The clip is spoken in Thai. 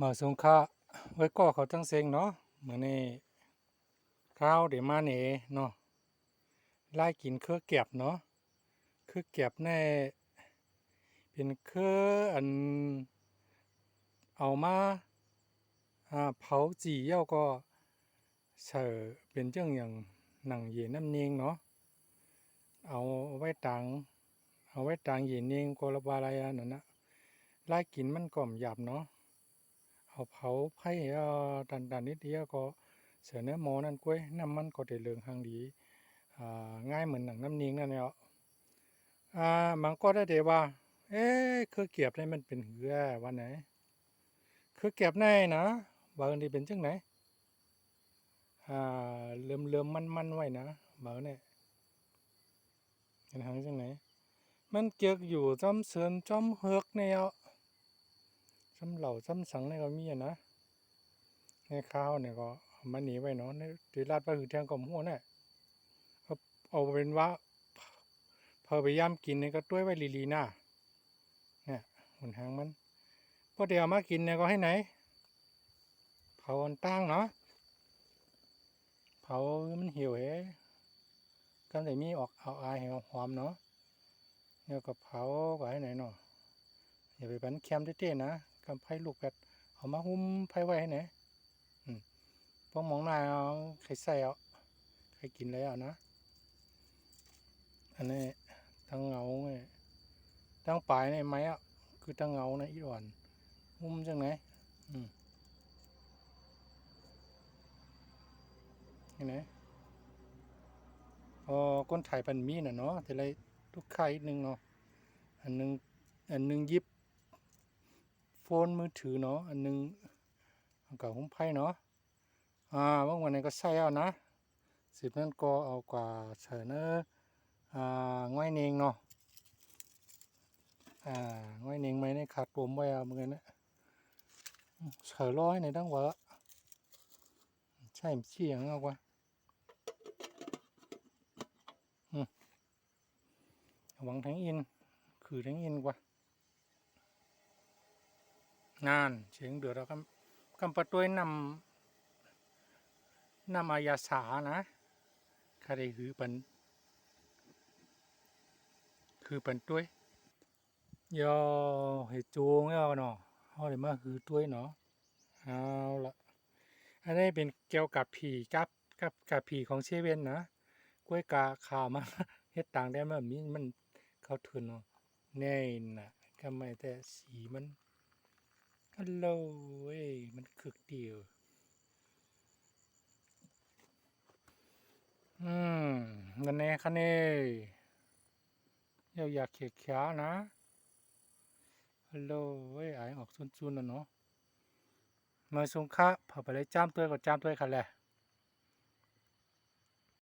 มาสงค่าไว้ก่อเขาตั้งเซ็งเนาะเหมือนในข้าวเดี๋ยวมาเนี่ยเนาะไล่กินเครือเก็บเนาะเครือเก็บในเป็นเครืออันเอามาเผาจีเย่าก็เฉอเป็นเจ้งอย่างหนังเย็นน้ำเนียงเนาะเอาไว้ตังเอาไว้ตังเย็นเนียงก็ระบาอะไรนั่นนะไล่กินมันก่อมหยาบเนาะเอาเผาไผ่ดันนิดเดียวก็เสือเนื้อหมูนั่นกล้วยน้ำมันก็ได้เหลืองหางดีง่ายเหมือนหนังน้ำเนียงนั่นเนี่ยมันก็ได้เดี๋ยวว่าคือเก็บได้มันเป็นเหือวันไหนคือเก็บได้นะบางทีเป็นจังไหนเลื่อมมันไว้นะบางเนี่ยเห็นหางจังไหนมันเกี่ยวอยู่จอมเสือนจอมเฮือกเนี่ยจอมเหล่าจอมสังเนี่ยก็มีนะในข้าวเนี่ยก็มันหนีไว้เนาะในตีลาดไปคือแทงกลมหัวเนี่ยเอาเป็นว่าพอไปย่ำกินเนี่ยก็ต้วยไว้ลีๆหน้าเนี่ยหนหางมันพอเดี๋ยวมากินเนี่ยก็ให้ไหนเผาอันตั้งเนาะเผามันเหี่ยวกำลังมีออกเอาอายให้หอมเนาะเนี่ยก็เผาก็ให้ไหนเนาะอย่าไปบันแคมเต้ๆนะกำไผ่ลูกแปดเอามาหุ้มไผ่ไว้ให้ไหนพวกมองหน้าเอาไข่ใส่เอาไข่กินเลยเอานะอันนี้ตั้งเงาไงตั้งปลายในไม้อ่ะคือตั้งเงาในอีอ่อนหุ้มจังไหนนี่ไหนก้นถ่ายปันมีน่ะเนาะแต่ไรทุกไข่นึงเนาะอันนึงยิบโฟนมือถือเนาะอันนึงกับหุ้มไพ่เนาะบางวันนี้ก็ใส่เอานะสิบนั่นก็เอากว่าเฉเนอง่อยเนงเนาะง่อยเนงไหมในขาดรวมไว้เหมือนกันนะเฉร้อยในดั้งวะใช่เชี่ยงเอากว่าหวังทั้งอินคือทั้งอินกว่างานเสียงเดือดแล้วกำปะตัวนำอายาสานะใครคือปันตัวยอเห็ดจูงเอาเนาะเขาเลยมาคือตัวยเนาะเอาละอันนี้เป็นเกี่ยวกับผีกับผีของเชเว่นนะกล้วยกาข่าวมาเฮ็ดต่างได้มันมีมันเข้าทุนเนาะแน่น่ะก็ไม่แต่สีมันฮัลโหลมันคึกเดียวนั่นแน่คะเน่อยากเขียขานะฮัลโหลไอออกซุนๆน่ะเนาะมาสงค่าพอไปเลยจ้ามตัวก็จ้ามตัวคันแหละ